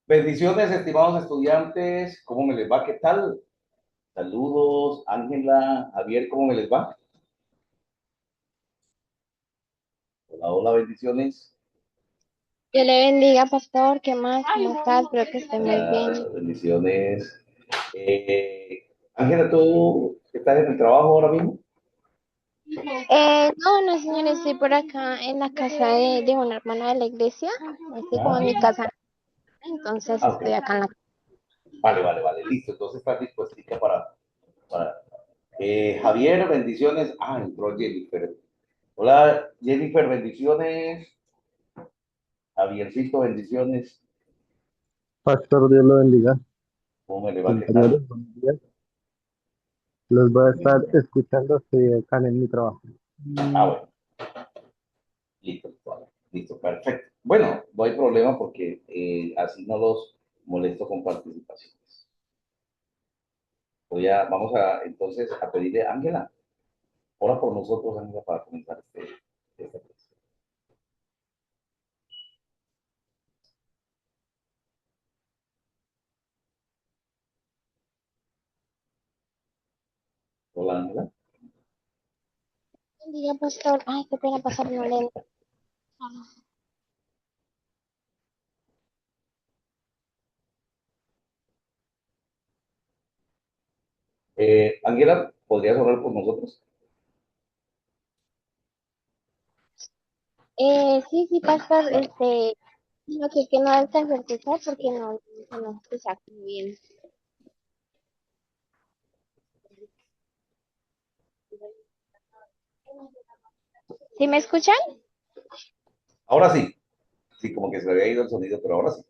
Bendiciones, estimados estudiantes. ¿Cómo me les va? ¿Qué tal? Saludos, Ángela, Javier, ¿cómo me les va? Hola, hola, bendiciones. Dios le bendiga, pastor. ¿Qué más? ¿Cómo estás? Espero que esté muy bien. Bendiciones. Ángela, ¿tú estás en el trabajo ahora mismo? No, señor, estoy por acá en la casa de una hermana de la iglesia. Estoy como en mi Ah, casa, entonces ok. estoy acá en la casa. Vale, vale, vale, listo. Entonces estás dispuesta para... Javier, bendiciones. Ah, entró Jennifer. Hola, Jennifer, bendiciones. Javiercito, bendiciones. Pastor, Dios lo bendiga. ¿Cómo me le va? ¿Qué tal? Compañeros, buenos días. Los voy a estar escuchando, estoy acá en mi trabajo. Ah, bueno. Listo, vale, listo, perfecto. Bueno, no hay problema porque así no los molesto con participaciones. Vamos a entonces a pedirle a Ángela, ora por nosotros, Ángela, para comenzar esta clase. Hola, Ángela. Bendiga, pastor. Ay, qué pena pasar no le. Ángela, ¿podrías orar por nosotros? Sí, pastor. Lo que no es ejercitar porque no escucha muy bien. ¿Sí me escuchan? Ahora sí, sí, como que se le había ido el sonido, pero ahora sí.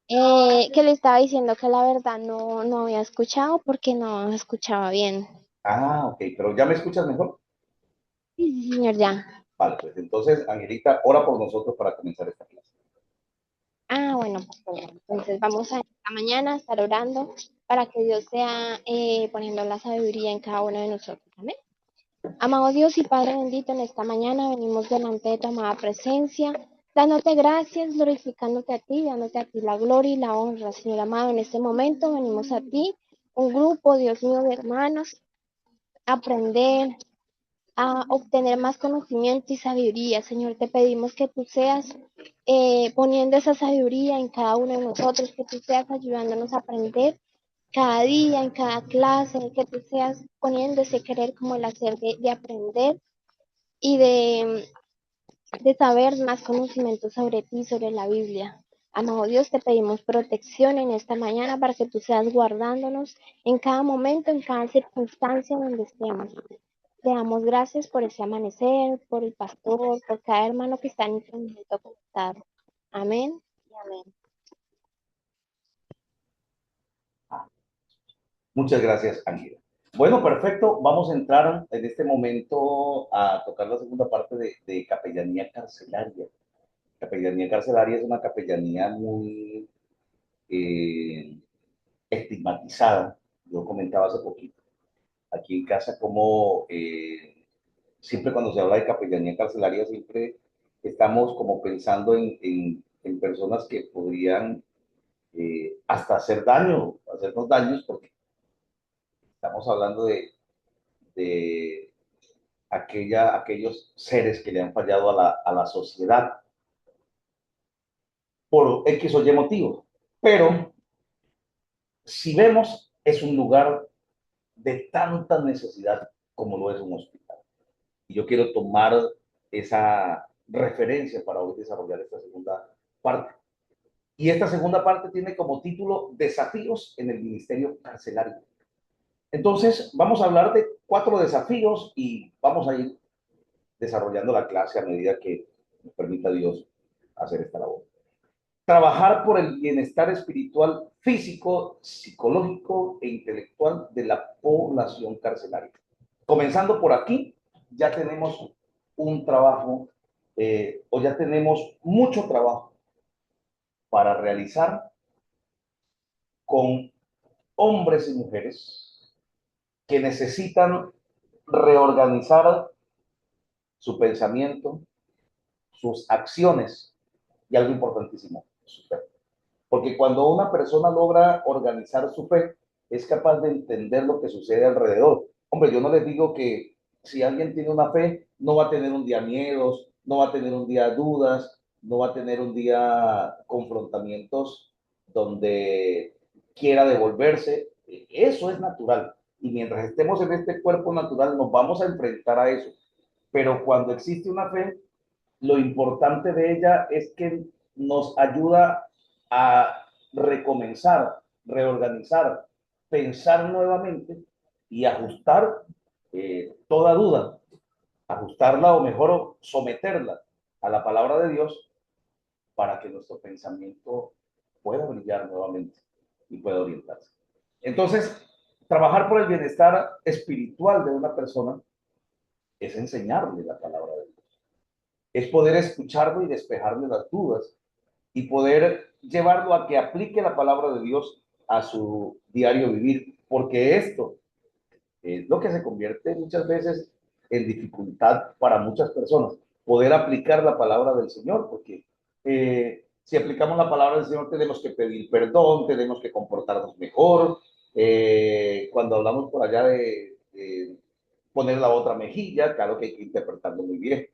Que le estaba diciendo que la verdad no había escuchado porque no escuchaba bien. Ah, ok, pero ¿ya me escuchas mejor? Sí, sí, señor, ya. Vale, pues entonces, Angelita, ora por nosotros para comenzar esta clase. Bueno, pues bueno, entonces vamos a esta mañana a estar orando para que Dios sea poniendo la sabiduría en cada uno de nosotros. Amén. Amado Dios y Padre bendito, en esta mañana venimos delante de tu amada presencia, dándote gracias, glorificándote a ti, dándote a ti la gloria y la honra, Señor amado. En este momento venimos a ti, un grupo, Dios mío, de hermanos, a aprender, a obtener más conocimiento y sabiduría. Señor, te pedimos que tú seas poniendo esa sabiduría en cada uno de nosotros, que tú seas ayudándonos a aprender cada día, en cada clase, que tú seas poniendo ese querer como el hacer de aprender y de saber más conocimiento sobre ti, sobre la Biblia. Amado Dios, te pedimos protección en esta mañana para que tú seas guardándonos en cada momento, en cada circunstancia donde estemos. Te damos gracias por ese amanecer, por el pastor, por cada hermano que está en este momento conectado. Amén y amén. Muchas gracias, Ángela. Bueno, perfecto. Vamos a entrar en este momento a tocar la segunda parte de capellanía carcelaria. Capellanía carcelaria es una capellanía muy eh, estigmatizada. Yo comentaba hace poquito aquí en casa como siempre cuando se habla de capellanía carcelaria, siempre estamos como pensando en personas que podrían hasta hacer daño, hacernos daños, porque estamos hablando de aquellos seres que le han fallado a la sociedad por X o Y motivo. Pero si vemos, es un lugar de tanta necesidad como lo es un hospital. Y yo quiero tomar esa referencia para hoy desarrollar esta segunda parte. Y esta segunda parte tiene como título Desafíos en el Ministerio Carcelario. Entonces, vamos a hablar de 4 desafíos y vamos a ir desarrollando la clase a medida que nos permita Dios hacer esta labor. Trabajar por el bienestar espiritual, físico, psicológico e intelectual de la población carcelaria. Comenzando por aquí, ya tenemos un trabajo o ya tenemos mucho trabajo para realizar con hombres y mujeres que necesitan reorganizar su pensamiento, sus acciones y algo importantísimo, su fe. Porque cuando una persona logra organizar su fe, es capaz de entender lo que sucede alrededor. Hombre, yo no les digo que si alguien tiene una fe, no va a tener un día miedos, no va a tener un día dudas, no va a tener un día confrontamientos donde quiera devolverse. Eso es natural. Y mientras estemos en este cuerpo natural, nos vamos a enfrentar a eso. Pero cuando existe una fe, lo importante de ella es que nos ayuda a recomenzar, reorganizar, pensar nuevamente y ajustar toda duda, ajustarla o mejor someterla a la palabra de Dios para que nuestro pensamiento pueda brillar nuevamente y pueda orientarse. Entonces, trabajar por el bienestar espiritual de una persona es enseñarle la palabra de Dios, es poder escucharlo y despejarle las dudas y poder llevarlo a que aplique la palabra de Dios a su diario vivir, porque esto es lo que se convierte muchas veces en dificultad para muchas personas, poder aplicar la palabra del Señor, porque si aplicamos la palabra del Señor tenemos que pedir perdón, tenemos que comportarnos mejor, cuando hablamos por allá de poner la otra mejilla, claro que hay que interpretarlo muy bien.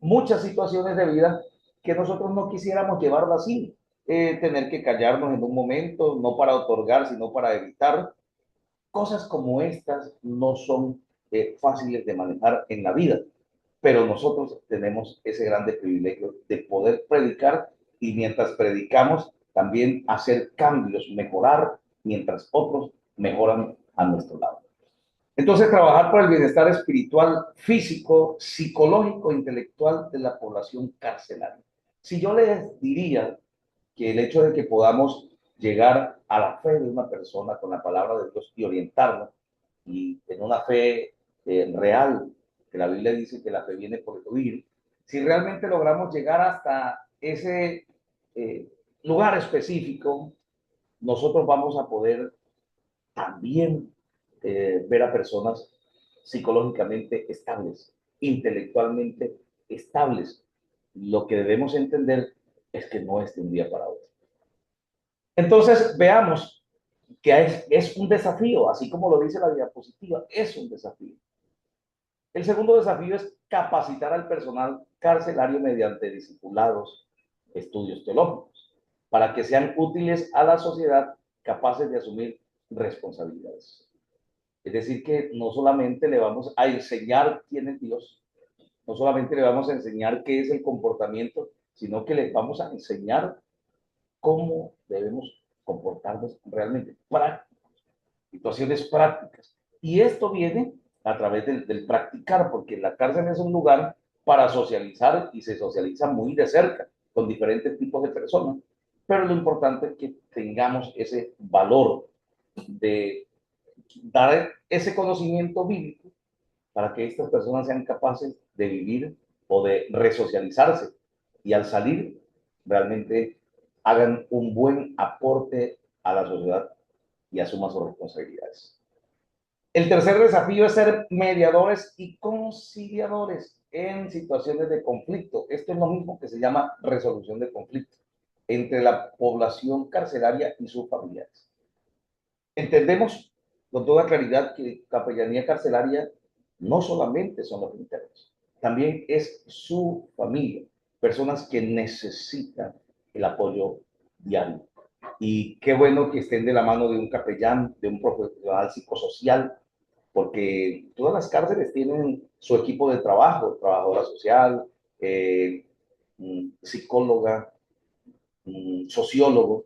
Muchas situaciones de vida que nosotros no quisiéramos llevarlo así, tener que callarnos en un momento, no para otorgar, sino para evitar. Cosas como estas no son fáciles de manejar en la vida, pero nosotros tenemos ese grande privilegio de poder predicar y mientras predicamos también hacer cambios, mejorar, mientras otros mejoran a nuestro lado. Entonces, trabajar por el bienestar espiritual, físico, psicológico, intelectual de la población carcelaria. Si yo les diría que el hecho de que podamos llegar a la fe de una persona con la palabra de Dios y orientarla, y en una fe real, que la Biblia dice que la fe viene por el oír, si realmente logramos llegar hasta ese lugar específico, nosotros vamos a poder también ver a personas psicológicamente estables, intelectualmente estables. Lo que debemos entender es que no es de un día para otro. Entonces, veamos que es un desafío, así como lo dice la diapositiva, es un desafío. El segundo desafío es capacitar al personal carcelario mediante discipulados, estudios teológicos, para que sean útiles a la sociedad, capaces de asumir responsabilidades. Es decir, que no solamente le vamos a enseñar quién es Dios, no solamente le vamos a enseñar qué es el comportamiento, sino que le vamos a enseñar cómo debemos comportarnos realmente, prácticos, situaciones prácticas. Y esto viene a través del practicar, porque la cárcel es un lugar para socializar y se socializa muy de cerca con diferentes tipos de personas. Pero lo importante es que tengamos ese valor de dar ese conocimiento bíblico para que estas personas sean capaces de vivir o de resocializarse y al salir realmente hagan un buen aporte a la sociedad y asuman sus responsabilidades. El tercer desafío es ser mediadores y conciliadores en situaciones de conflicto. Esto es lo mismo que se llama resolución de conflicto entre la población carcelaria y sus familiares. Entendemos con toda claridad que capellanía carcelaria no solamente son los internos, también es su familia, personas que necesitan el apoyo diario. Y qué bueno que estén de la mano de un capellán, de un profesional psicosocial, porque todas las cárceles tienen su equipo de trabajo, trabajadora social, psicóloga, sociólogo,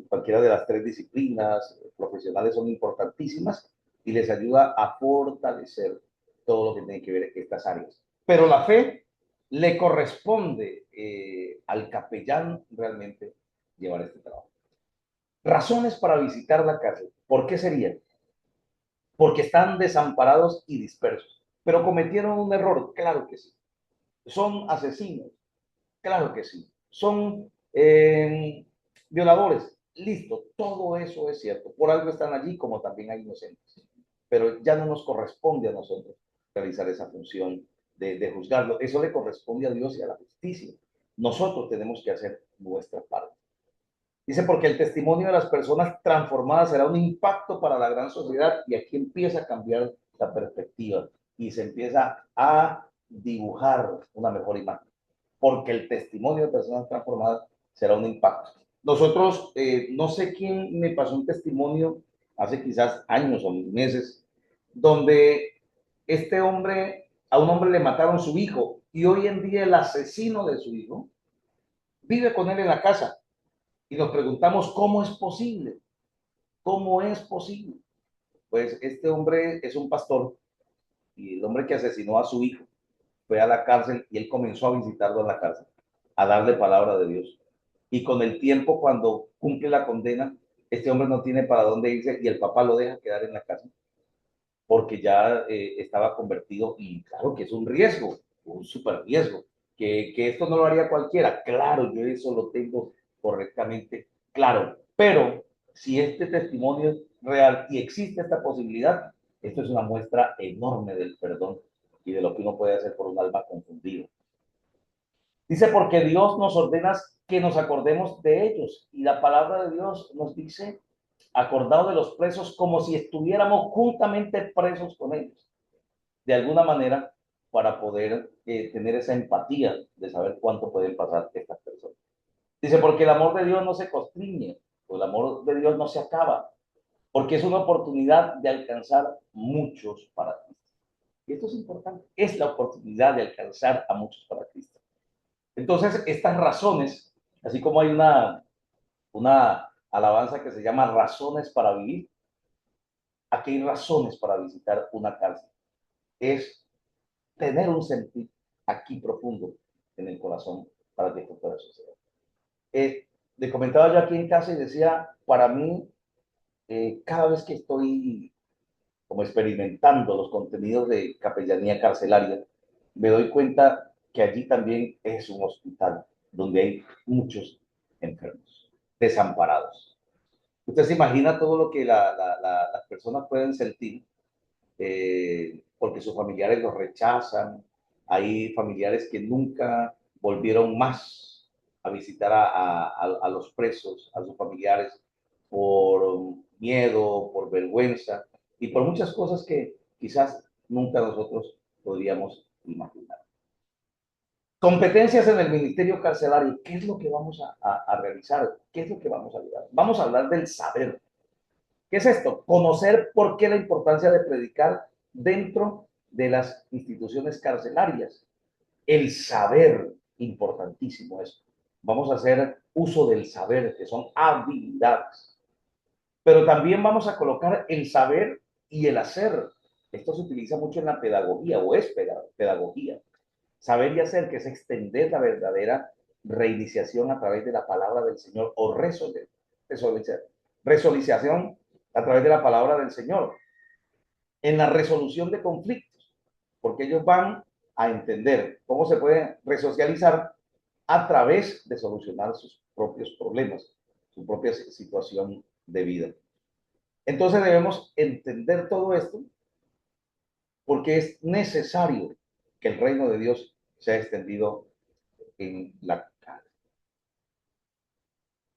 cualquiera de las tres disciplinas profesionales son importantísimas y les ayuda a fortalecer todo lo que tiene que ver con estas áreas. Pero la fe le corresponde al capellán realmente llevar este trabajo. Razones para visitar la cárcel. ¿Por qué serían? Porque están desamparados y dispersos. Pero cometieron un error, claro que sí. Son asesinos, claro que sí. Son violadores, listo, todo eso es cierto. Por algo están allí, como también hay inocentes. Pero ya no nos corresponde a nosotros realizar esa función de juzgarlo. Eso le corresponde a Dios y a la justicia. Nosotros tenemos que hacer nuestra parte. Dice, porque el testimonio de las personas transformadas será un impacto para la gran sociedad, y aquí empieza a cambiar la perspectiva y se empieza a dibujar una mejor imagen, porque el testimonio de personas transformadas será un impacto. Nosotros, no sé quién me pasó un testimonio hace quizás años o meses, donde a un hombre le mataron su hijo, y hoy en día el asesino de su hijo vive con él en la casa, y nos preguntamos cómo es posible. ¿Cómo es posible? Pues este hombre es un pastor, y el hombre que asesinó a su hijo fue a la cárcel, y él comenzó a visitarlo en la cárcel, a darle palabra de Dios. Y con el tiempo, cuando cumple la condena, este hombre no tiene para dónde irse, y el papá lo deja quedar en la casa porque ya estaba convertido, y claro que es un riesgo, un súper riesgo, que esto no lo haría cualquiera. Claro, yo eso lo tengo correctamente claro, pero si este testimonio es real y existe esta posibilidad, esto es una muestra enorme del perdón y de lo que uno puede hacer por un alma confundida. Dice, porque Dios nos ordena que nos acordemos de ellos, y la palabra de Dios nos dice, acordado de los presos, como si estuviéramos juntamente presos con ellos, de alguna manera, para poder tener esa empatía de saber cuánto pueden pasar estas personas. Dice, porque el amor de Dios no se constriñe, o el amor de Dios no se acaba, porque es una oportunidad de alcanzar muchos para Cristo. Y esto es importante, es la oportunidad de alcanzar a muchos para Cristo. Entonces, estas razones, así como hay una alabanza que se llama Razones para Vivir, aquí hay razones para visitar una cárcel. Es tener un sentir aquí profundo en el corazón para que esto pueda suceder. Le comentaba yo aquí en casa y decía, para mí, cada vez que estoy como experimentando los contenidos de capellanía carcelaria, me doy cuenta que allí también es un hospital donde hay muchos enfermos, desamparados. Usted se imagina todo lo que las personas pueden sentir, porque sus familiares los rechazan. Hay familiares que nunca volvieron más a visitar a los presos, a sus familiares, por miedo, por vergüenza y por muchas cosas que quizás nunca nosotros podríamos imaginar. Competencias en el ministerio carcelario. ¿Qué es lo que vamos a realizar? ¿Qué es lo que vamos a ayudar? Vamos a hablar del saber. ¿Qué es esto? Conocer por qué la importancia de predicar dentro de las instituciones carcelarias. El saber, importantísimo eso. Vamos a hacer uso del saber, que son habilidades. Pero también vamos a colocar el saber y el hacer. Esto se utiliza mucho en la pedagogía, o es pedagogía. Saber y hacer, que es extender la verdadera reiniciación a través de la palabra del Señor, o resolución a través de la palabra del Señor, en la resolución de conflictos, porque ellos van a entender cómo se puede resocializar a través de solucionar sus propios problemas, su propia situación de vida. Entonces debemos entender todo esto, porque es necesario que el reino de Dios sea extendido en la cara.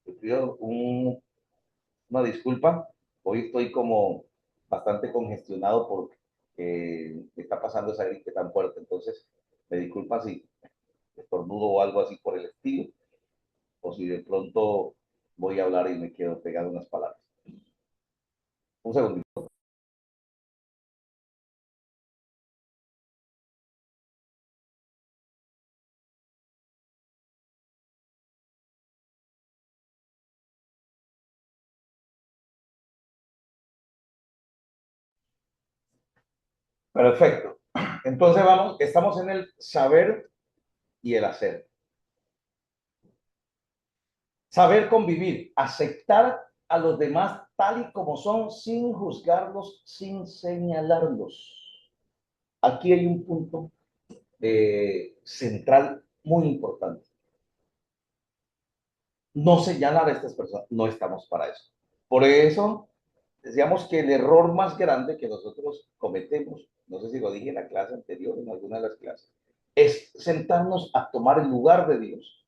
Te pido una disculpa, hoy estoy como bastante congestionado porque está pasando esa gripe tan fuerte, entonces me disculpa si estornudo o algo así por el estilo, o si de pronto voy a hablar y me quedo pegado unas palabras. Un segundito. Perfecto. Entonces estamos en el saber y el hacer. Saber convivir, aceptar a los demás tal y como son, sin juzgarlos, sin señalarlos. Aquí hay un punto central muy importante. No señalar a estas personas, no estamos para eso. Por eso decíamos que el error más grande que nosotros cometemos, no sé si lo dije en la clase anterior, en alguna de las clases, es sentarnos a tomar el lugar de Dios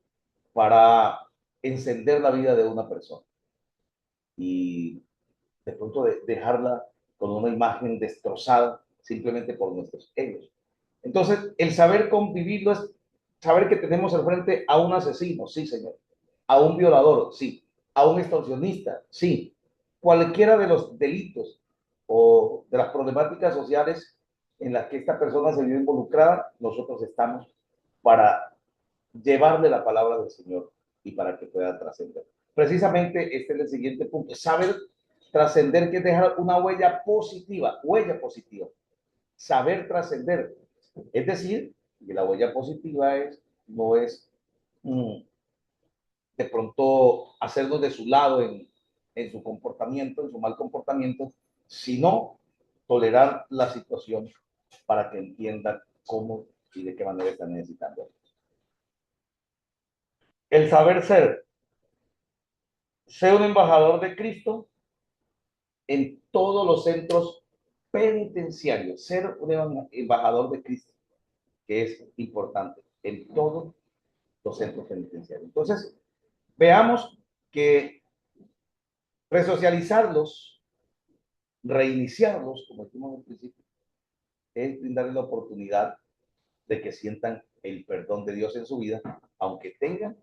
para encender la vida de una persona y de pronto dejarla con una imagen destrozada simplemente por nuestros egos. Entonces, el saber convivirlo es saber que tenemos al frente a un asesino, sí, señor, a un violador, sí, a un extorsionista, sí, cualquiera de los delitos o de las problemáticas sociales en las que esta persona se vio involucrada, nosotros estamos para llevarle la palabra del Señor y para que pueda trascender. Precisamente este es el siguiente punto, saber trascender, que es dejar una huella positiva, saber trascender. Es decir, que la huella positiva no es de pronto hacernos de su lado en su comportamiento, en su mal comportamiento, sino tolerar la situación para que entiendan cómo y de qué manera están necesitando. El saber ser un embajador de Cristo en todos los centros penitenciarios, ser un embajador de Cristo, que es importante, en todos los centros penitenciarios. Entonces, veamos que resocializarlos, reiniciarlos, como dijimos al principio, es brindarles la oportunidad de que sientan el perdón de Dios en su vida, aunque tengan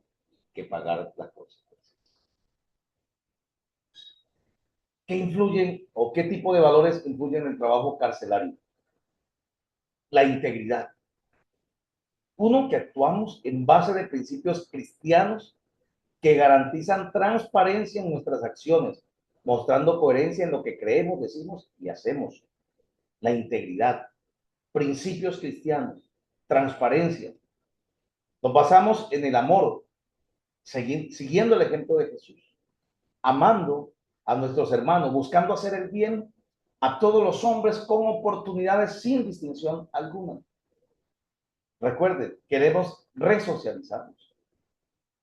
que pagar las consecuencias. ¿Qué influyen o qué tipo de valores influyen en el trabajo carcelario? La integridad. Uno, que actuamos en base de principios cristianos que garantizan transparencia en nuestras acciones, mostrando coherencia en lo que creemos, decimos y hacemos. La integridad, principios cristianos, transparencia. Nos basamos en el amor, siguiendo el ejemplo de Jesús, amando a nuestros hermanos, buscando hacer el bien a todos los hombres con oportunidades sin distinción alguna. Recuerden, queremos resocializarnos,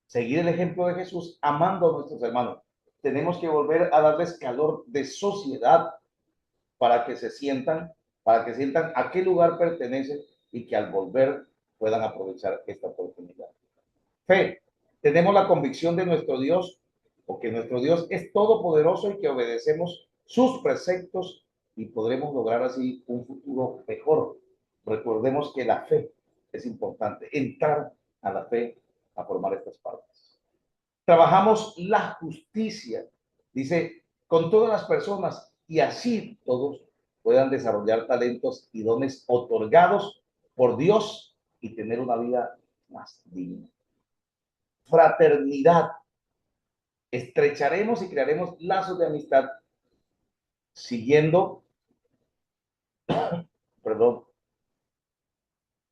seguir el ejemplo de Jesús, amando a nuestros hermanos. Tenemos que volver a darles calor de sociedad para que sientan a qué lugar pertenecen y que al volver puedan aprovechar esta oportunidad. Fe, tenemos la convicción de nuestro Dios, o que nuestro Dios es todopoderoso y que obedecemos sus preceptos y podremos lograr así un futuro mejor. Recordemos que la fe es importante, entrar a la fe a formar estas partes. Trabajamos la justicia, dice, con todas las personas y así todos puedan desarrollar talentos y dones otorgados por Dios y tener una vida más digna. Fraternidad, estrecharemos y crearemos lazos de amistad siguiendo, perdón,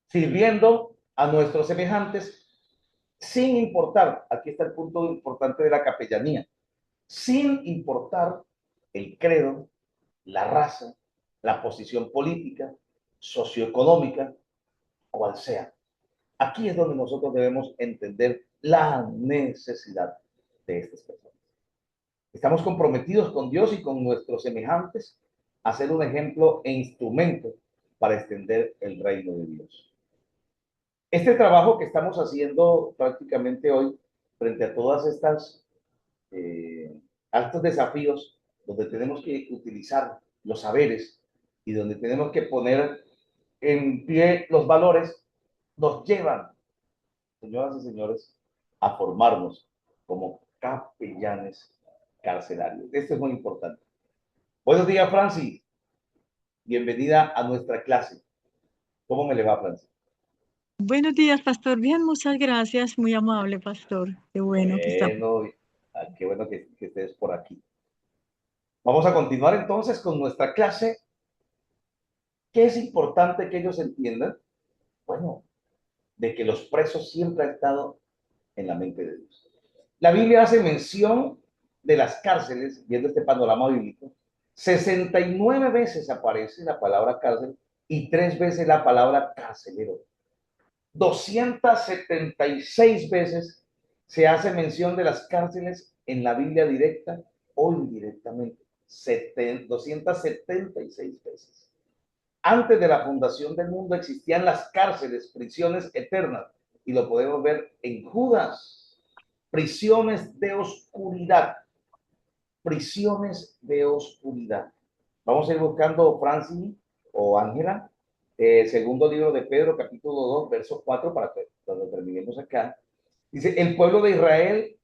sirviendo a nuestros semejantes sin importar, aquí está el punto importante de la capellanía, sin importar el credo, la raza, la posición política, socioeconómica, cual sea. Aquí es donde nosotros debemos entender la necesidad de estas personas. Estamos comprometidos con Dios y con nuestros semejantes a ser un ejemplo e instrumento para extender el reino de Dios. Este trabajo que estamos haciendo prácticamente hoy frente a todas estas altos desafíos, donde tenemos que utilizar los saberes y donde tenemos que poner en pie los valores, nos llevan, señoras y señores, a formarnos como capellanes carcelarios. Esto es muy importante. Buenos días, Francis. Bienvenida a nuestra clase. ¿Cómo me le va, Francis? Buenos días, pastor. Bien, muchas gracias. Muy amable, pastor. Qué bueno que está. Bueno, qué bueno que estés por aquí. Vamos a continuar entonces con nuestra clase. ¿Qué es importante que ellos entiendan? Bueno, de que los presos siempre han estado en la mente de Dios. La Biblia hace mención de las cárceles, viendo este panorama bíblico, 69 veces aparece la palabra cárcel y 3 veces la palabra carcelero. 276 veces se hace mención de las cárceles en la Biblia directa o indirectamente. 276 veces. Antes de la fundación del mundo existían las cárceles, prisiones eternas, y lo podemos ver en Judas. prisiones de oscuridad. Prisiones de oscuridad. Vamos a ir buscando, Francis o Ángela, segundo libro de Pedro, capítulo 2, verso 4, para que cuando terminemos acá. Dice, el pueblo de Israel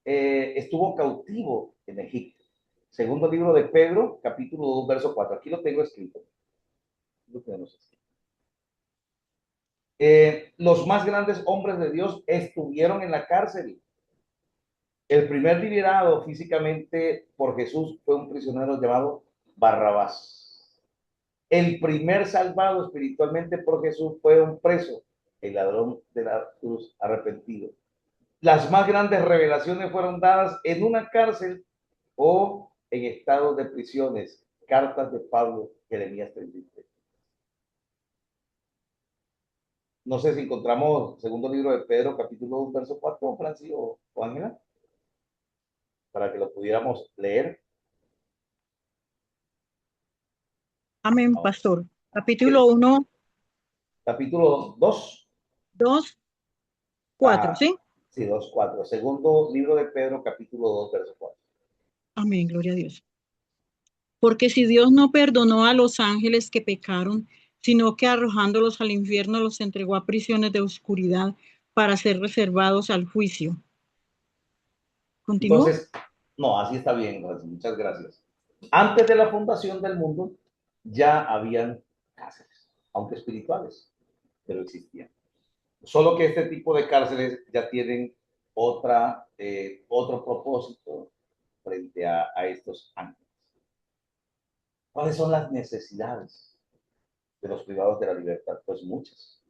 estuvo cautivo en Egipto. Segundo libro de Pedro, capítulo 2, verso 4. Aquí lo tengo escrito. Lo tenemos escrito. Los más grandes hombres de Dios estuvieron en la cárcel. El primer liberado físicamente por Jesús fue un prisionero llamado Barrabás. El primer salvado espiritualmente por Jesús fue un preso, el ladrón de la cruz arrepentido. Las más grandes revelaciones fueron dadas en una cárcel o en estados de prisiones. Cartas de Pablo, Jeremías 33. No sé si encontramos segundo libro de Pedro, capítulo 2, verso 4, Francis o Ángela, para que lo pudiéramos leer. Amén, pastor. Capítulo 1, Capítulo 2. 2, 4, ¿sí? Sí, 2, 4. Segundo libro de Pedro, capítulo 2, verso 4. Amén, gloria a Dios. Porque si Dios no perdonó a los ángeles que pecaron, sino que arrojándolos al infierno los entregó a prisiones de oscuridad para ser reservados al juicio. ¿Continúo? Entonces, no, así está bien, muchas gracias. Antes de la fundación del mundo, ya habían cárceles, aunque espirituales, pero existían. Solo que este tipo de cárceles ya tienen otro propósito frente a estos ángeles. ¿Cuáles son las necesidades de los privados de la libertad? Pues muchas,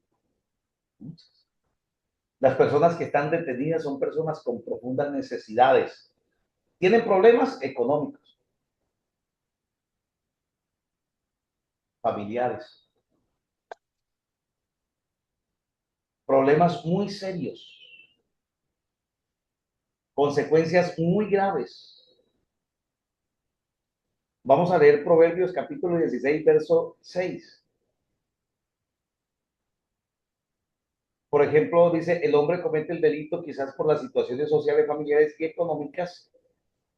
muchas. Las personas que están detenidas son personas con profundas necesidades. Tienen problemas económicos, familiares, problemas muy serios, consecuencias muy graves. Vamos a leer Proverbios capítulo 16, verso 6. Por ejemplo, dice, el hombre comete el delito quizás por las situaciones sociales, familiares y económicas,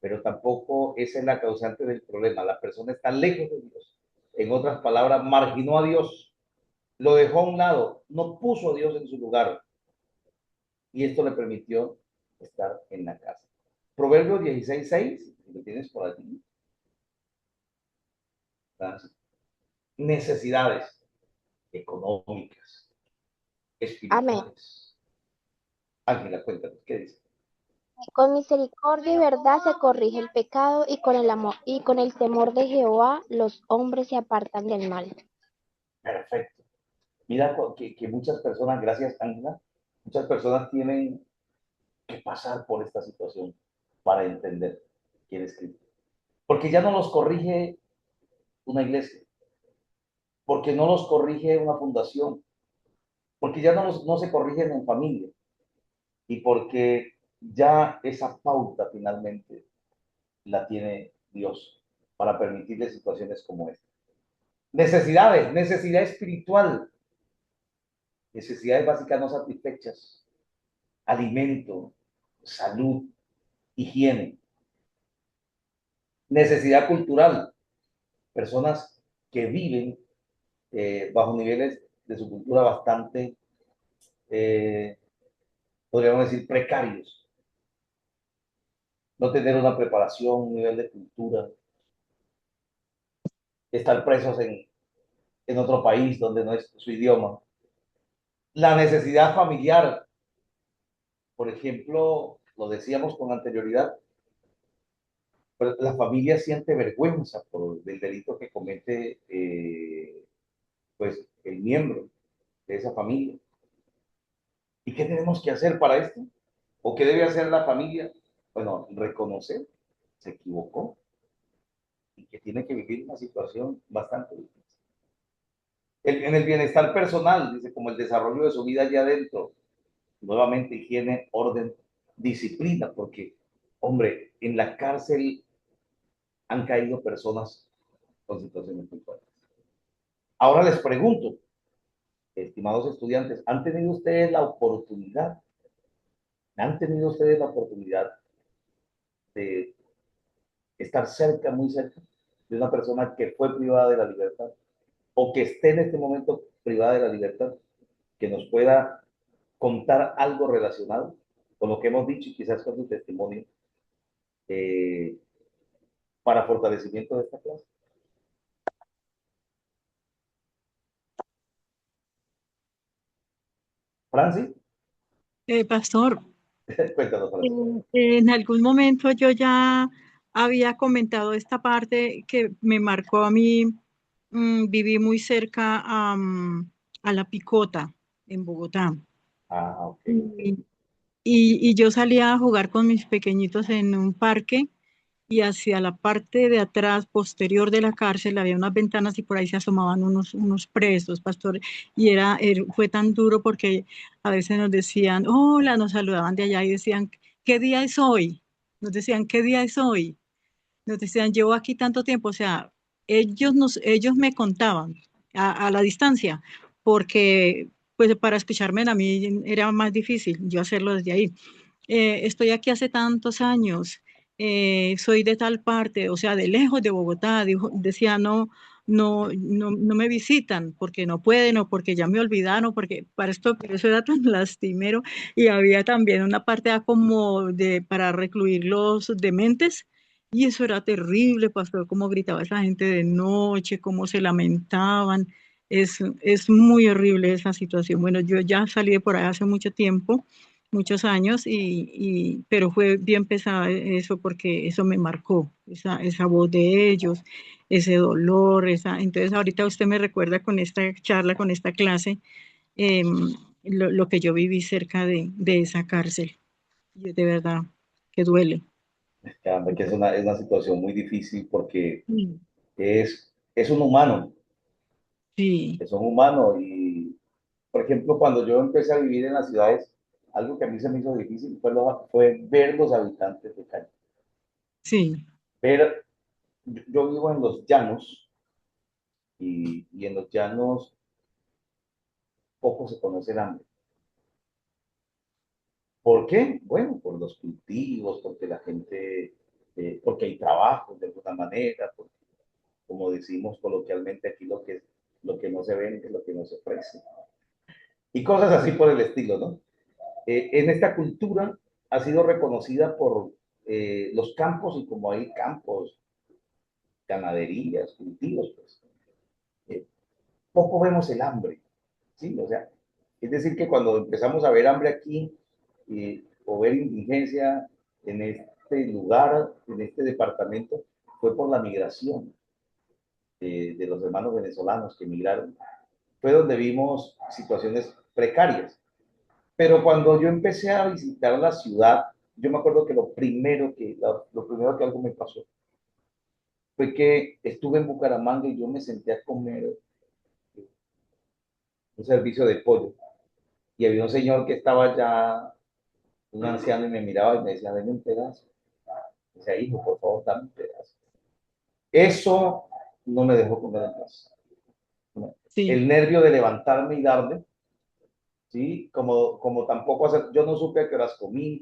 pero tampoco esa es la causante del problema. La persona está lejos de Dios. En otras palabras, marginó a Dios, lo dejó a un lado, no puso a Dios en su lugar. Y esto le permitió estar en la casa. Proverbios 16, 6, si lo tienes por aquí. Necesidades económicas, Amén. espirituales. Ángela, cuéntanos, ¿qué dice? Con misericordia y verdad se corrige el pecado y con el amor y con el temor de Jehová los hombres se apartan del mal. Perfecto. Mira que muchas personas, gracias Ángela, muchas personas tienen que pasar por esta situación para entender quién es Cristo. Porque ya no los corrige una iglesia, porque no los corrige una fundación, porque ya no se corrigen en familia y porque ya esa pauta finalmente la tiene Dios para permitirle situaciones como esta. Necesidades, necesidad espiritual, necesidades básicas no satisfechas, alimento, salud, higiene. Necesidad cultural, personas que viven bajo niveles de su cultura bastante, podríamos decir, precarios. No tener una preparación, un nivel de cultura, estar presos en otro país donde no es su idioma. La necesidad familiar, por ejemplo, lo decíamos con anterioridad, pero la familia siente vergüenza por el delito que comete pues el miembro de esa familia. ¿Y qué tenemos que hacer para esto? ¿O qué debe hacer la familia? Bueno, reconocer, se equivocó y que tiene que vivir una situación bastante difícil. En el bienestar personal, dice, como el desarrollo de su vida allá adentro, nuevamente higiene, orden, disciplina, porque, hombre, en la cárcel han caído personas con situaciones muy fuertes. Ahora les pregunto, estimados estudiantes, ¿han tenido ustedes la oportunidad ¿Han tenido ustedes la oportunidad de estar cerca, muy cerca, de una persona que fue privada de la libertad o que esté en este momento privada de la libertad, que nos pueda contar algo relacionado con lo que hemos dicho y quizás con su testimonio eh, para fortalecimiento de esta clase? Francis, Pastor, cuéntanos, Francis. en algún momento yo ya había comentado esta parte que me marcó a mí. Viví muy cerca a La Picota, en Bogotá. Ah, ok, ok. Y, y yo salía a jugar con mis pequeñitos en un parque y hacia la parte de atrás, posterior de la cárcel, había unas ventanas y por ahí se asomaban unos presos, pastor. Y fue tan duro porque a veces nos decían, hola, nos saludaban de allá y decían, ¿qué día es hoy? Nos decían, ¿qué día es hoy? Nos decían, llevo aquí tanto tiempo. O sea, ellos me contaban a la distancia, porque pues para escucharme a mí era más difícil yo hacerlo desde ahí. Estoy aquí hace tantos años, soy de tal parte, o sea, de lejos de Bogotá. Decía, no, no me visitan porque no pueden o porque ya me olvidaron, porque para esto, pero eso era tan lastimero. Y había también una parte como para recluir los dementes. Y eso era terrible, pastor, cómo gritaba esa gente de noche, cómo se lamentaban. Es muy horrible esa situación. Bueno, yo ya salí de por ahí hace mucho tiempo, muchos años, pero fue bien pesado eso porque eso me marcó, esa voz de ellos, ese dolor, Entonces ahorita usted me recuerda con esta charla, con esta clase, lo que yo viví cerca de esa cárcel. Y de verdad que duele. Que es una situación muy difícil porque Mm. es un humano, Sí, es un humano y, por ejemplo, cuando yo empecé a vivir en las ciudades, algo que a mí se me hizo difícil fue ver los habitantes de calle. sí, Ver, yo vivo en los llanos y en los llanos poco se conoce el hambre. ¿Por qué? Bueno, por los cultivos, porque la gente, porque hay trabajo de alguna manera, porque, como decimos coloquialmente aquí, lo que no se vende es lo que no se ofrece. Y cosas así por el estilo, ¿no? En esta cultura ha sido reconocida por los campos y como hay campos, ganaderías, cultivos, pues eh, poco vemos el hambre, ¿sí? O sea, es decir, que cuando empezamos a ver hambre aquí o ver indigencia en este lugar, en este departamento, fue por la migración de los hermanos venezolanos que emigraron. Fue donde vimos situaciones precarias. Pero cuando yo empecé a visitar la ciudad, yo me acuerdo que lo primero que algo me pasó fue que estuve en Bucaramanga y yo me senté a comer un servicio de pollo. Y había un señor que estaba ya, un anciano, y me miraba y me decía, dame un pedazo. Me decía, hijo, por favor, dame un pedazo. Eso no me dejó comer en paz. sí, El nervio de levantarme y darle, ¿sí? Como tampoco hacer, yo no supe a qué horas comí.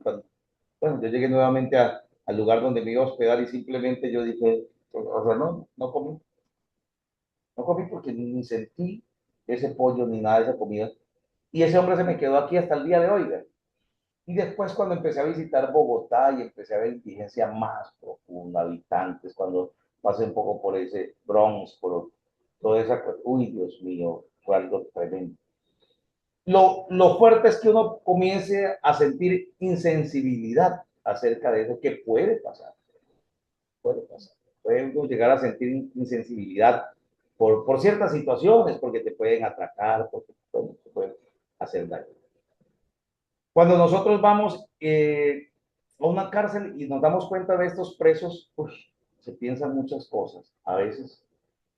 Bueno, yo llegué nuevamente al lugar donde me iba a hospedar y simplemente yo dije, o sea, no comí. No comí porque ni sentí ese pollo ni nada de esa comida. Y ese hombre se me quedó aquí hasta el día de hoy. ¿Ve? Y después cuando empecé a visitar Bogotá y empecé a ver inteligencia más profunda, habitantes, cuando pasé un poco por ese Bronx, por toda esa cosa, uy, Dios mío, fue algo tremendo. Lo fuerte es que uno comience a sentir insensibilidad acerca de eso, que puede pasar. Puede uno llegar a sentir insensibilidad por ciertas situaciones, porque te pueden atracar, porque te pueden hacer daño. Cuando nosotros vamos a una cárcel y nos damos cuenta de estos presos, se piensan muchas cosas. A veces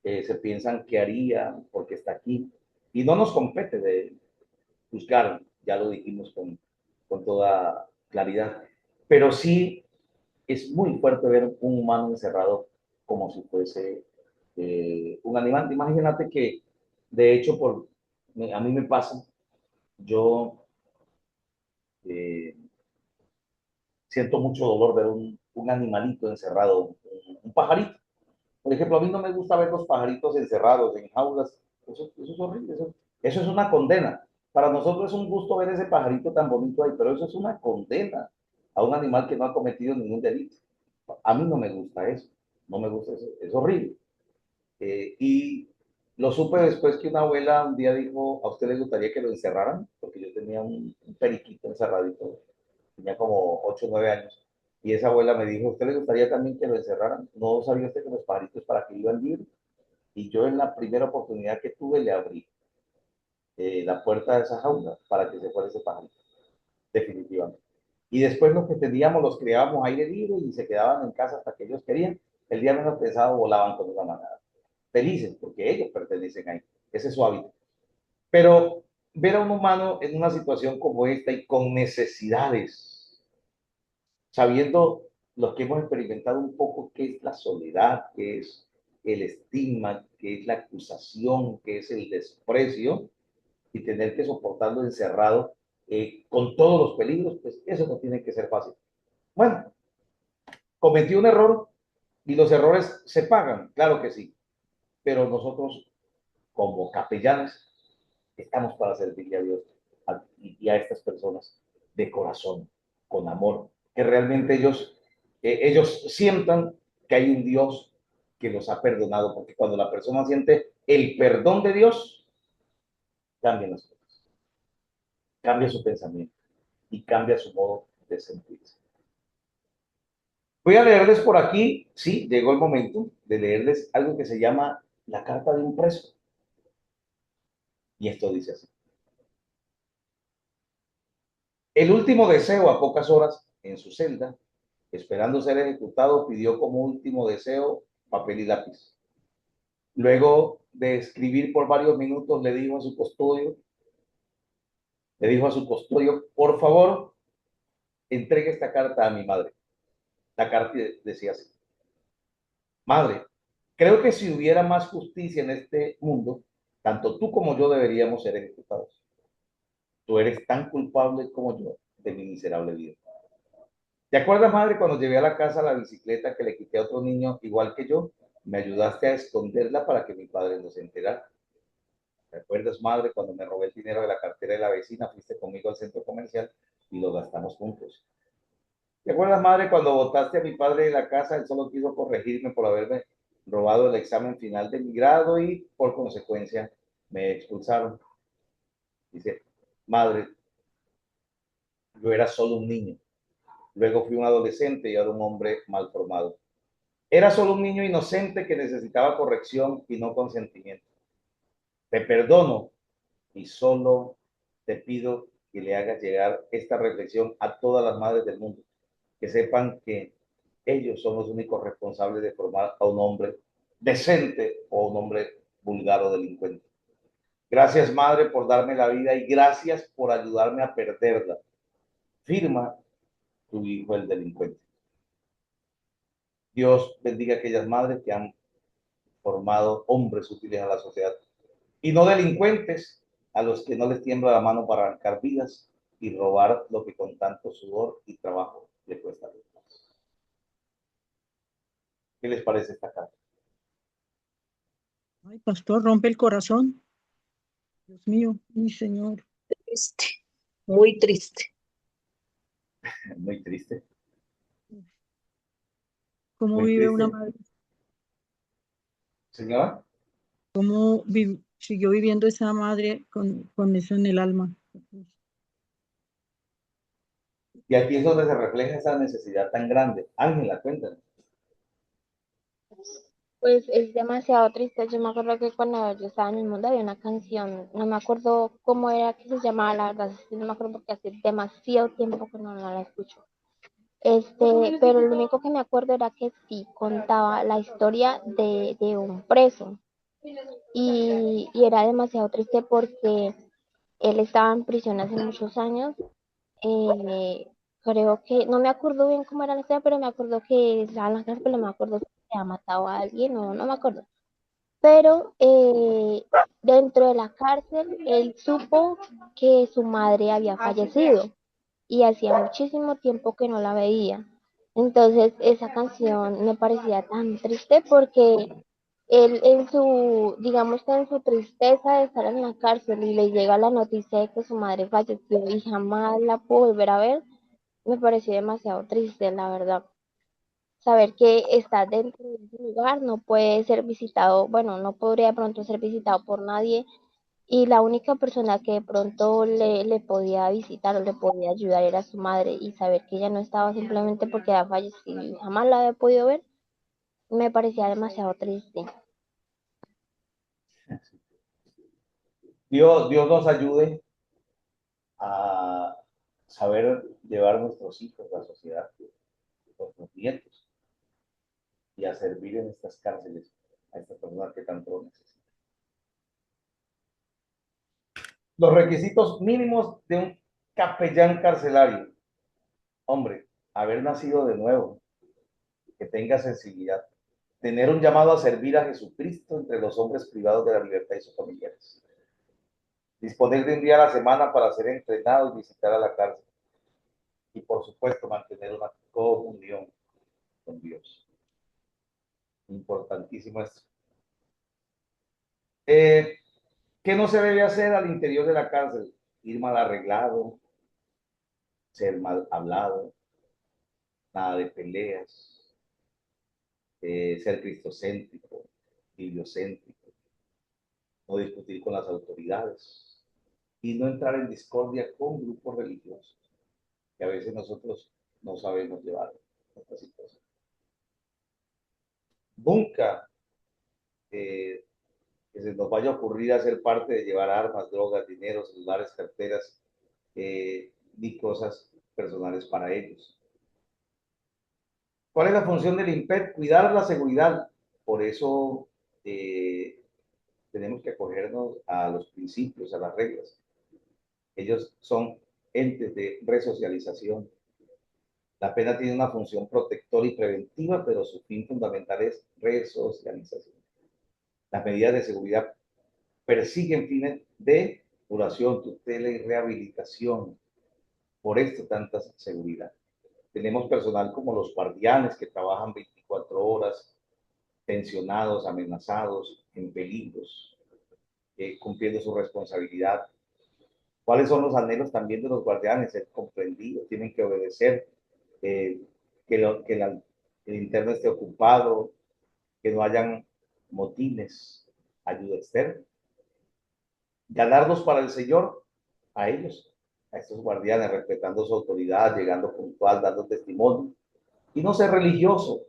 se piensan qué haría porque está aquí. Y no nos compete de juzgar, ya lo dijimos con toda claridad. Pero sí es muy fuerte ver un humano encerrado como si fuese un animal. Imagínate que, de hecho, a mí me pasa, yo siento mucho dolor ver un animalito encerrado, un pajarito. Por ejemplo, a mí no me gusta ver los pajaritos encerrados en jaulas. Eso es horrible. Eso es una condena. Para nosotros es un gusto ver ese pajarito tan bonito ahí, pero eso es una condena a un animal que no ha cometido ningún delito. A mí no me gusta eso. No me gusta eso. Es horrible. Y lo supe después que una abuela un día dijo, ¿a usted le gustaría que lo encerraran? Porque yo tenía un periquito encerradito, tenía como 8 o 9 años. Y esa abuela me dijo, ¿a usted le gustaría también que lo encerraran? ¿No sabía usted que los pajaritos para que iban libres? Y yo en la primera oportunidad que tuve le abrí la puerta de esa jaula para que se fuera ese pajarito, definitivamente. Y después los que teníamos los criábamos aire libre y se quedaban en casa hasta que ellos querían. El día menos pensado volaban con una manada. Felices porque ellos pertenecen ahí. Ese es su hábito. Pero ver a un humano en una situación como esta y con necesidades, sabiendo lo que hemos experimentado un poco, qué es la soledad, qué es el estigma, qué es la acusación, qué es el desprecio, y tener que soportarlo encerrado con todos los peligros, pues eso no tiene que ser fácil. Bueno, cometí un error y los errores se pagan, claro que sí, pero nosotros como capellanes estamos para servirle a Dios y a estas personas de corazón, con amor, que realmente ellos sientan que hay un Dios que los ha perdonado, porque cuando la persona siente el perdón de Dios, cambian las cosas, cambia su pensamiento y cambia su modo de sentirse. Voy a leerles por aquí, sí, llegó el momento de leerles algo que se llama la carta de un preso. Y esto dice así. El último deseo, a pocas horas en su celda, esperando ser ejecutado, pidió como último deseo papel y lápiz. Luego de escribir por varios minutos, le dijo a su custodio, por favor, entregue esta carta a mi madre. La carta decía así: madre, creo que si hubiera más justicia en este mundo, tanto tú como yo deberíamos ser ejecutados. Tú eres tan culpable como yo de mi miserable vida. ¿Te acuerdas, madre, cuando llevé a la casa la bicicleta que le quité a otro niño igual que yo? Me ayudaste a esconderla para que mi padre no se enterara. ¿Te acuerdas, madre, cuando me robé el dinero de la cartera de la vecina? Fuiste conmigo al centro comercial y lo gastamos juntos. ¿Te acuerdas, madre, cuando botaste a mi padre de la casa? Él solo quiso corregirme por haberme robado el examen final de mi grado y, por consecuencia, me expulsaron. Dice, madre, yo era solo un niño. Luego fui un adolescente y ahora un hombre mal formado. Era solo un niño inocente que necesitaba corrección y no consentimiento. Te perdono y solo te pido que le hagas llegar esta reflexión a todas las madres del mundo, que sepan que ellos son los únicos responsables de formar a un hombre decente o un hombre vulgar o delincuente. Gracias, madre, por darme la vida y gracias por ayudarme a perderla. Firma tu hijo el delincuente. Dios bendiga a aquellas madres que han formado hombres útiles a la sociedad y no delincuentes a los que no les tiembla la mano para arrancar vidas y robar lo que con tanto sudor y trabajo le cuesta a los demás. ¿Qué les parece esta carta? Ay, pastor, rompe el corazón. Dios mío, mi Señor. Triste, muy triste. Muy triste. ¿Cómo Muy vive una triste. madre? Señora. ¿Cómo siguió viviendo esa madre con eso en el alma? Y aquí es donde se refleja esa necesidad tan grande. Ángela, cuéntanos. Pues es demasiado triste. Yo me acuerdo que cuando yo estaba en el mundo había una canción, no me acuerdo cómo era que se llamaba, la verdad, sí, no me acuerdo porque hace demasiado tiempo que no la escucho. Pero lo único que me acuerdo era que sí contaba la historia de un preso y era demasiado triste porque él estaba en prisión hace muchos años. eh, Creo que, no me acuerdo bien cómo era la historia, pero me acuerdo que estaba en la cárcel, pero no me acuerdo si se había matado a alguien o no me acuerdo. Pero dentro de la cárcel, él supo que su madre había fallecido y hacía muchísimo tiempo que no la veía. Entonces esa canción me parecía tan triste porque él en su, digamos que en su tristeza de estar en la cárcel y le llega la noticia de que su madre falleció y jamás la pudo volver a ver, me pareció demasiado triste, la verdad. Saber que está dentro de ese lugar, no puede ser visitado, bueno, no podría de pronto ser visitado por nadie y la única persona que de pronto le podía visitar o le podía ayudar era su madre y saber que ella no estaba simplemente porque había fallecido y jamás la había podido ver, me parecía demasiado triste. Dios nos ayude a saber llevar nuestros hijos a la sociedad, nuestros nietos, y a servir en estas cárceles a estas personas que tanto lo necesitan. Los requisitos mínimos de un capellán carcelario. Hombre, haber nacido de nuevo, que tenga sensibilidad, tener un llamado a servir a Jesucristo entre los hombres privados de la libertad y sus familiares, disponer de un día a la semana para ser entrenado y visitar a la cárcel, y por supuesto mantener una comunión con Dios. Importantísimo esto. ¿Qué no se debe hacer al interior de la cárcel? Ir mal arreglado, ser mal hablado, nada de peleas, ser cristocéntrico, bibliocéntrico, no discutir con las autoridades y no entrar en discordia con grupos religiosos, que a veces nosotros no sabemos llevar esta situación. Nunca que se nos vaya a ocurrir hacer parte de llevar armas, drogas, dinero, celulares, carteras, ni cosas personales para ellos. ¿Cuál es la función del IMPET? Cuidar la seguridad. Por eso tenemos que acogernos a los principios, a las reglas. Ellos son entes de resocialización. La pena tiene una función protectora y preventiva, pero su fin fundamental es resocialización. Las medidas de seguridad persiguen fines de curación, tutela y rehabilitación. Por esto tanta seguridad. Tenemos personal como los guardianes que trabajan 24 horas, tensionados, amenazados, en peligros, cumpliendo su responsabilidad. ¿Cuáles son los anhelos también de los guardianes? Ser comprendidos, tienen que obedecer, eh, el interno esté ocupado, que no hayan motines, ayuda externa. Ganarlos para el Señor, a ellos, a estos guardianes, respetando su autoridad, llegando puntual, dando testimonio, y no ser religioso.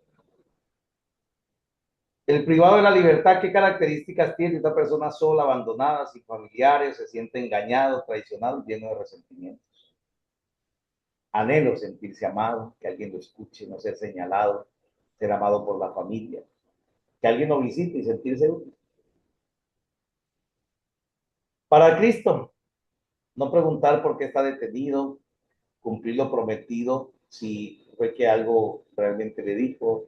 El privado de la libertad, ¿qué características tiene? Una persona sola, abandonada, sin familiares, se siente engañado, traicionado, lleno de resentimientos. Anhelo sentirse amado, que alguien lo escuche, no ser señalado, ser amado por la familia, que alguien lo visite y sentirse útil. Para Cristo, no preguntar por qué está detenido, cumplir lo prometido, si fue que algo realmente le dijo,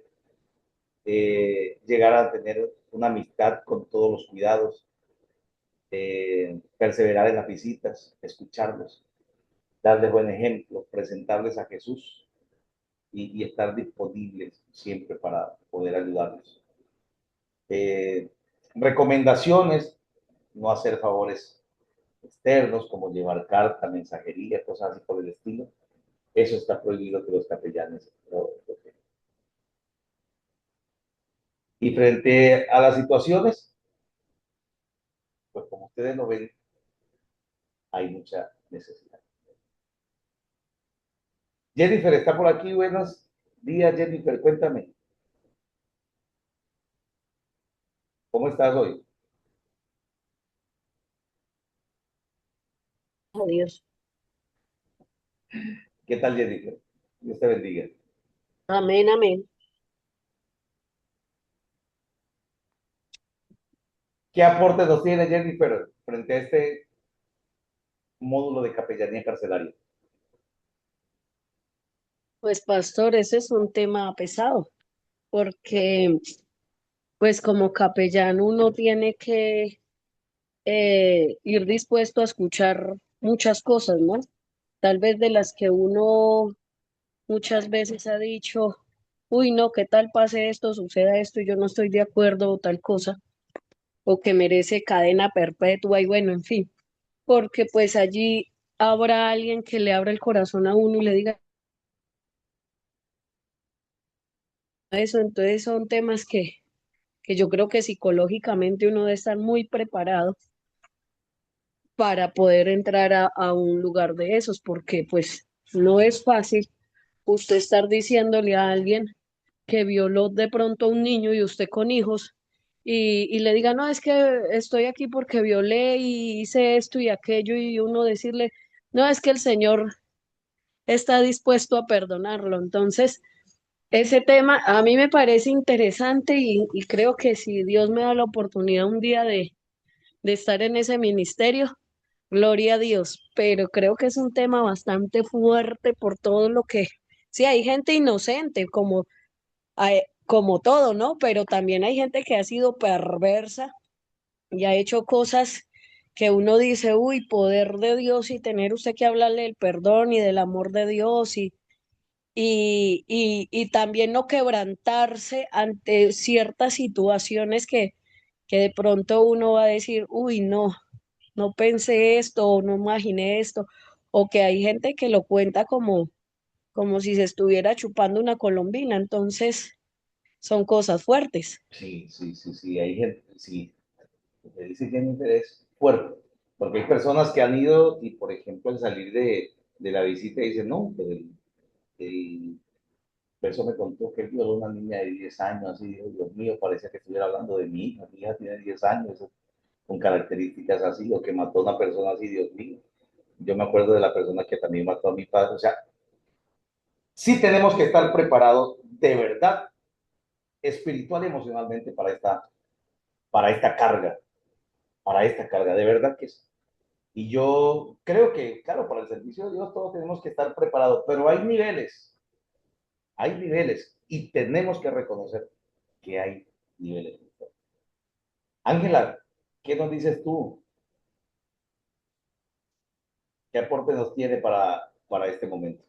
llegar a tener una amistad con todos los cuidados, perseverar en las visitas, escucharlos, darles buen ejemplo, presentarles a Jesús y estar disponibles siempre para poder ayudarlos. Recomendaciones, no hacer favores externos como llevar carta, mensajería, cosas así por el estilo. Eso está prohibido que los capellanes lo tengan. Y frente a las situaciones, pues como ustedes lo ven, hay mucha necesidad. Jennifer está por aquí. Buenos días, Jennifer. Cuéntame, ¿cómo estás hoy? Adiós. ¿Qué tal, Jennifer? Dios te bendiga. Amén, amén. ¿Qué aporte nos tiene Jennifer frente a este módulo de capellanía carcelaria? Pues pastor, ese es un tema pesado, porque pues como capellán uno tiene que ir dispuesto a escuchar muchas cosas, ¿no? tal vez de las que uno muchas veces ha dicho, uy, no, ¿qué tal pase esto, suceda esto y yo no estoy de acuerdo o tal cosa, o que merece cadena perpetua y bueno, en fin, porque pues allí habrá alguien que le abra el corazón a uno y le diga eso, entonces son temas que yo creo que psicológicamente uno debe estar muy preparado para poder entrar a un lugar de esos, porque pues no es fácil usted estar diciéndole a alguien que violó de pronto a un niño y usted con hijos y le diga, no, es que estoy aquí porque violé y hice esto y aquello y uno decirle, no, es que el Señor está dispuesto a perdonarlo. Entonces, ese tema a mí me parece interesante y creo que si Dios me da la oportunidad un día de estar en ese ministerio, gloria a Dios, pero creo que es un tema bastante fuerte por todo lo que, sí, hay gente inocente, como todo, ¿no? Pero también hay gente que ha sido perversa y ha hecho cosas que uno dice, uy, poder de Dios y tener usted que hablarle del perdón y del amor de Dios y también no quebrantarse ante ciertas situaciones que de pronto uno va a decir, uy, no, no pensé esto o no imaginé esto, o que hay gente que lo cuenta como si se estuviera chupando una colombina, entonces son cosas fuertes. Sí, sí, sí, sí, hay gente, sí, lo que dice Jennifer es fuerte, porque hay personas que han ido y, por ejemplo, al salir de la visita dicen, no, pues el eso me contó que él violó a una niña de 10 años, así, Dios mío, parecía que estuviera hablando de mi hija tiene 10 años, con características así, o que mató a una persona así, Dios mío. Yo me acuerdo de la persona que también mató a mi padre, o sea, sí tenemos que estar preparados de verdad, espiritual y emocionalmente para esta carga, de verdad que sí. Y yo creo que, claro, para el servicio de Dios todos tenemos que estar preparados, pero hay niveles y tenemos que reconocer que hay niveles. Ángela, ¿qué nos dices tú? ¿Qué aporte nos tiene para este momento?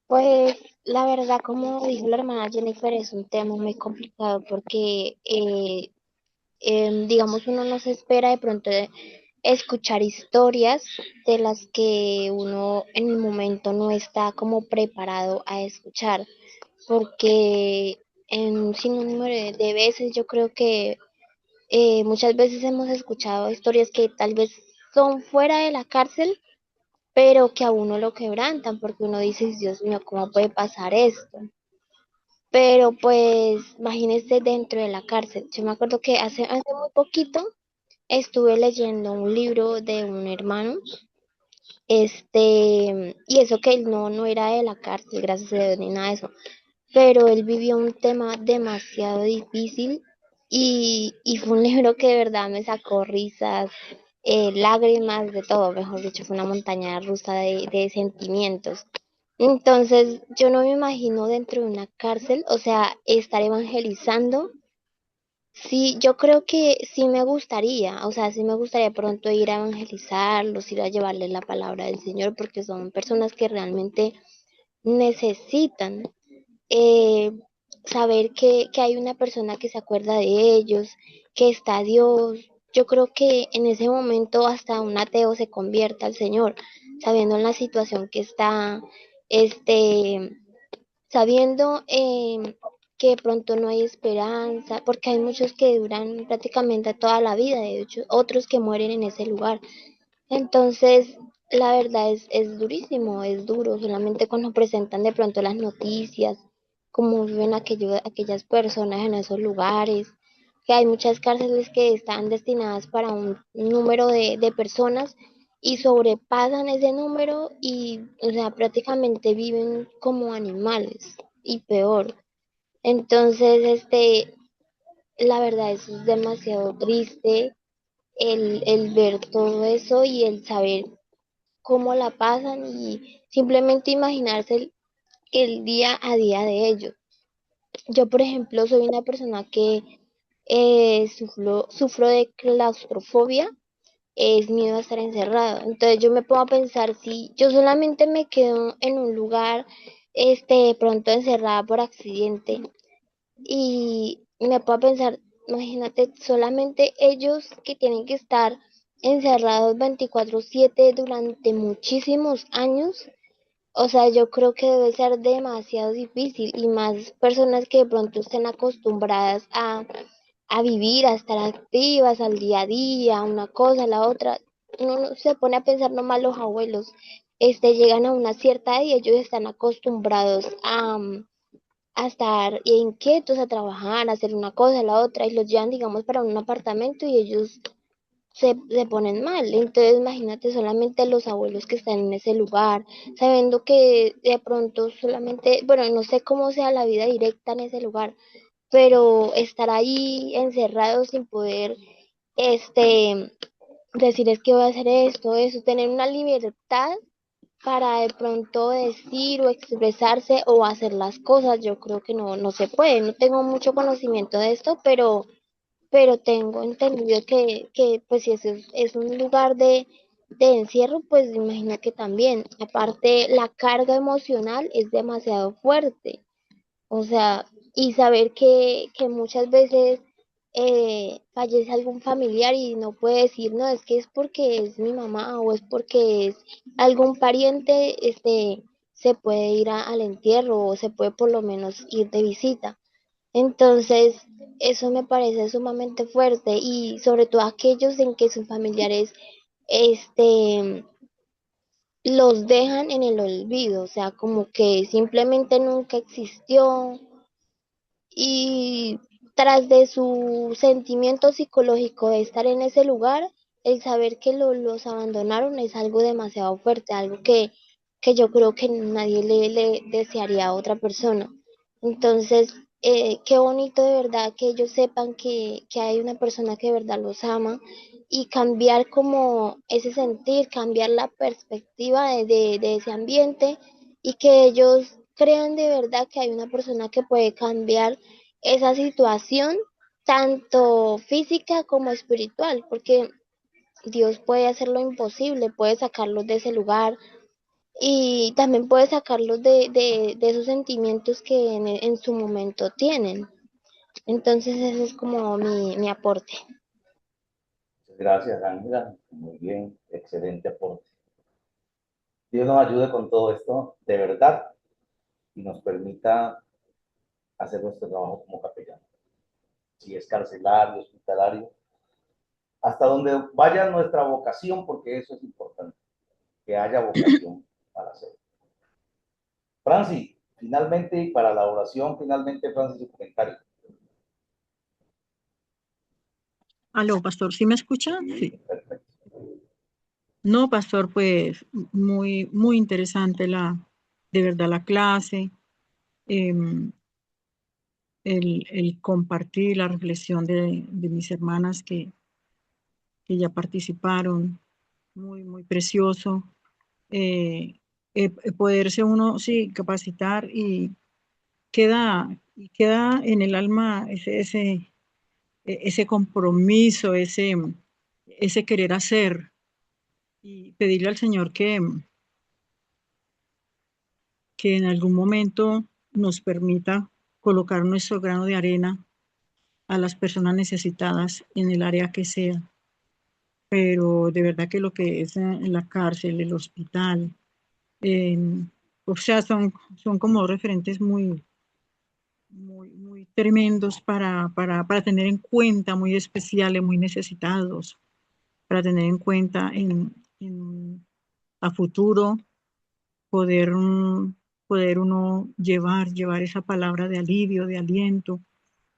Pues la verdad, como dijo la hermana Jennifer, es un tema muy complicado porque, digamos, uno no se espera de pronto de escuchar historias de las que uno en el momento no está como preparado a escuchar, porque en un sinnúmero de veces yo creo que muchas veces hemos escuchado historias que tal vez son fuera de la cárcel, pero que a uno lo quebrantan, porque uno dice, Dios mío, ¿cómo puede pasar esto? Pero pues, imagínese dentro de la cárcel. Yo me acuerdo que hace muy poquito estuve leyendo un libro de un hermano, y eso que él no era de la cárcel, gracias a Dios, ni nada de eso, pero él vivió un tema demasiado difícil y fue un libro que de verdad me sacó risas, lágrimas, de todo, mejor dicho, fue una montaña rusa de sentimientos. Entonces, yo no me imagino dentro de una cárcel, o sea, estar evangelizando. Sí, yo creo que sí me gustaría, o sea, sí me gustaría pronto ir a evangelizarlos, ir a llevarles la palabra del Señor, porque son personas que realmente necesitan eh, saber que hay una persona que se acuerda de ellos, que está Dios. Yo creo que en ese momento hasta un ateo se convierte al Señor, sabiendo en la situación que está, este, sabiendo que de pronto no hay esperanza, porque hay muchos que duran prácticamente toda la vida, de hecho, otros que mueren en ese lugar. Entonces, la verdad es durísimo, es duro, solamente cuando presentan de pronto las noticias, cómo viven aquellas personas en esos lugares, que hay muchas cárceles que están destinadas para un número de personas y sobrepasan ese número y, o sea, prácticamente viven como animales y peor. Entonces, la verdad, eso es demasiado triste el ver todo eso y el saber cómo la pasan y simplemente imaginarse el día a día de ellos. Yo, por ejemplo, soy una persona que sufro de claustrofobia, es miedo a estar encerrado. Entonces yo me pongo a pensar, si yo solamente me quedo en un lugar, de pronto encerrada por accidente, y me pongo a pensar, imagínate, solamente ellos que tienen que estar encerrados 24/7 durante muchísimos años, o sea, yo creo que debe ser demasiado difícil, y más personas que de pronto estén acostumbradas a vivir, a estar activas al día a día, una cosa, la otra. Uno no se pone a pensar nomás los abuelos, llegan a una cierta edad y ellos están acostumbrados a estar inquietos, a trabajar, a hacer una cosa, la otra, y los llevan, digamos, para un apartamento y ellos se ponen mal. Entonces, imagínate solamente los abuelos que están en ese lugar, sabiendo que de pronto solamente, bueno, no sé cómo sea la vida directa en ese lugar, pero estar ahí encerrados sin poder, este, decir es que voy a hacer esto, eso, tener una libertad para de pronto decir o expresarse o hacer las cosas, yo creo que no se puede. No tengo mucho conocimiento de esto, pero tengo entendido que pues si es un lugar de encierro, pues imagino que también. Aparte, la carga emocional es demasiado fuerte. O sea, y saber que muchas veces fallece algún familiar y no puede decir, no, es que es porque es mi mamá o es porque es algún pariente, se puede ir al entierro o se puede por lo menos ir de visita. Entonces, eso me parece sumamente fuerte, y sobre todo aquellos en que sus familiares, este, los dejan en el olvido, o sea, como que simplemente nunca existió, y tras de su sentimiento psicológico de estar en ese lugar, el saber que los abandonaron es algo demasiado fuerte, algo que yo creo que nadie le desearía a otra persona. Entonces, qué bonito de verdad que ellos sepan que hay una persona que de verdad los ama, y cambiar como ese sentir, cambiar la perspectiva de ese ambiente, y que ellos crean de verdad que hay una persona que puede cambiar esa situación, tanto física como espiritual, porque Dios puede hacer lo imposible, puede sacarlos de ese lugar, y también puede sacarlos de esos sentimientos que en su momento tienen. Entonces ese es como mi aporte. Gracias, Ángela. Muy bien, excelente aporte. Dios nos ayude con todo esto, de verdad, y nos permita hacer nuestro trabajo como capellán. Si es carcelario, hospitalario, hasta donde vaya nuestra vocación, porque eso es importante, que haya vocación para hacerlo. Francis, finalmente, y para la oración, finalmente, Francis, su comentario. Aló, pastor, ¿sí me escucha? Sí. Perfecto. No, pastor, pues muy interesante de verdad la clase, em, el compartir la reflexión de mis hermanas que ya participaron, muy precioso. Eh, Poderse uno, sí, capacitar, y queda en el alma ese compromiso, ese querer hacer, y pedirle al Señor que en algún momento nos permita colocar nuestro grano de arena a las personas necesitadas en el área que sea. Pero de verdad que lo que es en la cárcel, el hospital, eh, o sea, son como referentes muy tremendos para tener en cuenta, muy especiales, muy necesitados, para tener en cuenta a futuro, poder, poder uno llevar esa palabra de alivio, de aliento,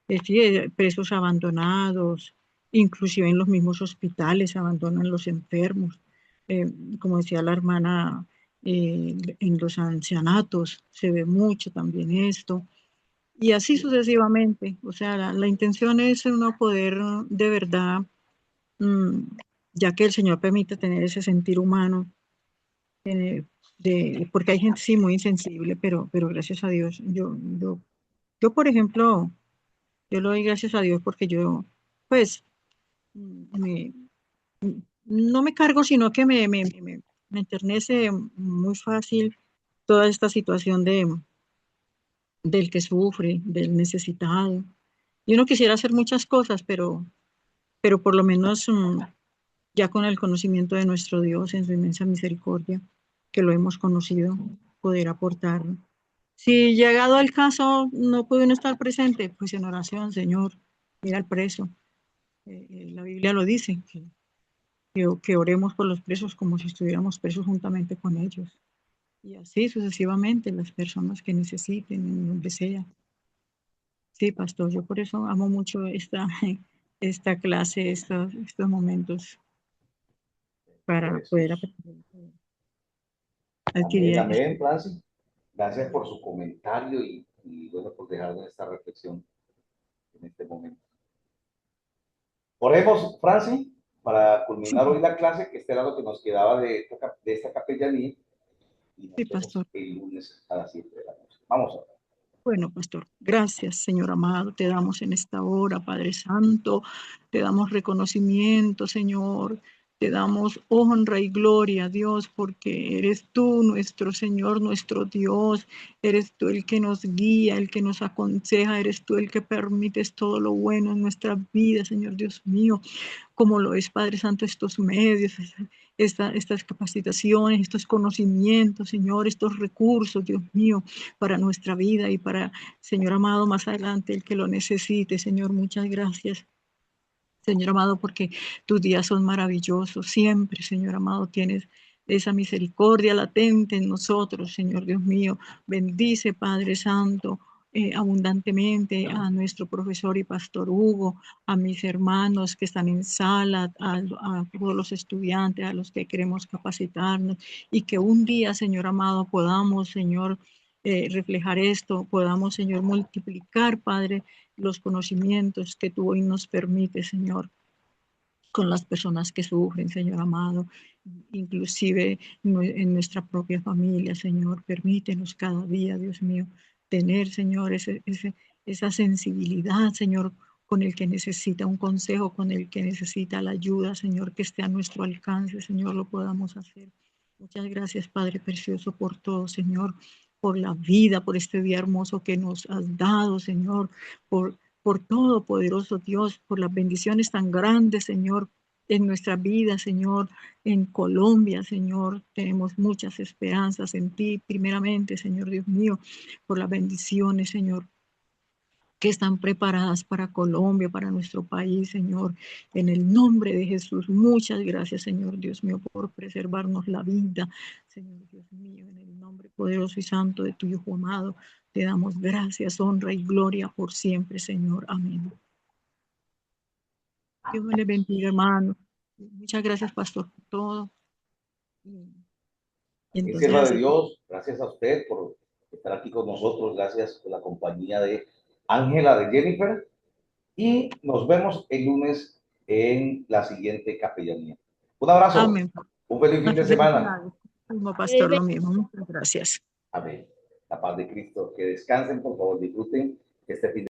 es decir, presos abandonados, inclusive en los mismos hospitales abandonan los enfermos, eh, como decía la hermana, en los ancianatos se ve mucho también esto, y así sucesivamente. O sea, la intención es uno poder de verdad, mm, ya que el Señor permite tener ese sentir humano, porque hay gente sí muy insensible, pero gracias a Dios, yo por ejemplo, yo le doy gracias a Dios porque yo, pues, me, no me cargo, sino que me enternece muy fácil toda esta situación del que sufre, del necesitado. Yo no quisiera hacer muchas cosas, pero por lo menos ya con el conocimiento de nuestro Dios en su inmensa misericordia, que lo hemos conocido, poder aportar. Si llegado al caso no puede uno estar presente, pues en oración, Señor, mira al preso. La Biblia lo dice, que oremos por los presos como si estuviéramos presos juntamente con ellos. Y así sucesivamente las personas que necesiten, en donde sea. Sí, pastor, yo por eso amo mucho esta clase, estos momentos De para poder Jesús. aprender, Amén, adquirir amén, Francis. Gracias por su comentario y bueno, por dejarnos esta reflexión en este momento. Oremos, Francis, para culminar hoy la clase, que este era lo que nos quedaba de esta capellanía, y sí, nos vemos pastor. el lunes a las 7 de la noche. Vamos a ver. Bueno, pastor, gracias, Señor amado. Te damos en esta hora, Padre Santo. Te damos reconocimiento, Señor. Te damos honra y gloria, Dios, porque eres tú nuestro Señor, nuestro Dios. Eres tú el que nos guía, el que nos aconseja. Eres tú el que permites todo lo bueno en nuestra vida, Señor Dios mío. Como lo es, Padre Santo, estos medios, estas capacitaciones, estos conocimientos, Señor, estos recursos, Dios mío, para nuestra vida y para, Señor amado, más adelante el que lo necesite. Señor, muchas gracias. Señor amado, porque tus días son maravillosos. Siempre, Señor amado, tienes esa misericordia latente en nosotros, Señor Dios mío. Bendice, Padre Santo, abundantemente a nuestro profesor y pastor Hugo, a mis hermanos que están en sala, a todos los estudiantes, a los que queremos capacitarnos, y que un día, Señor amado, podamos, Señor, reflejar esto, podamos, Señor, multiplicar, Padre, los conocimientos que tú hoy nos permites, Señor, con las personas que sufren, Señor amado, inclusive en nuestra propia familia, Señor. Permítenos cada día, Dios mío, tener, Señor, esa sensibilidad, Señor, con el que necesita un consejo, con el que necesita la ayuda, Señor, que esté a nuestro alcance, Señor, lo podamos hacer. Muchas gracias, Padre Precioso, por todo, Señor, por la vida, por este día hermoso que nos has dado, Señor, por todo, poderoso Dios, por las bendiciones tan grandes, Señor, en nuestra vida, Señor, en Colombia, Señor. Tenemos muchas esperanzas en ti, primeramente, Señor Dios mío, por las bendiciones, Señor, que están preparadas para Colombia, para nuestro país, Señor. En el nombre de Jesús, muchas gracias, Señor Dios mío, por preservarnos la vida, Señor Dios mío, en el nombre poderoso y santo de tu Hijo amado. Te damos gracias, honra y gloria por siempre, Señor. Amén. Dios me les bendiga, hermano. Muchas gracias, pastor, por todo. Y entonces Sierva de así. Dios, gracias a usted por estar aquí con nosotros, gracias por la compañía de Ángela, de Jennifer, y nos vemos el lunes en la siguiente capellanía. Un abrazo, Amén. un feliz fin de Muchas semana. felicidades. Mismo pastor, lo mismo. Muchas gracias. Amén. La paz de Cristo. Que descansen, por favor, disfruten este fin de semana.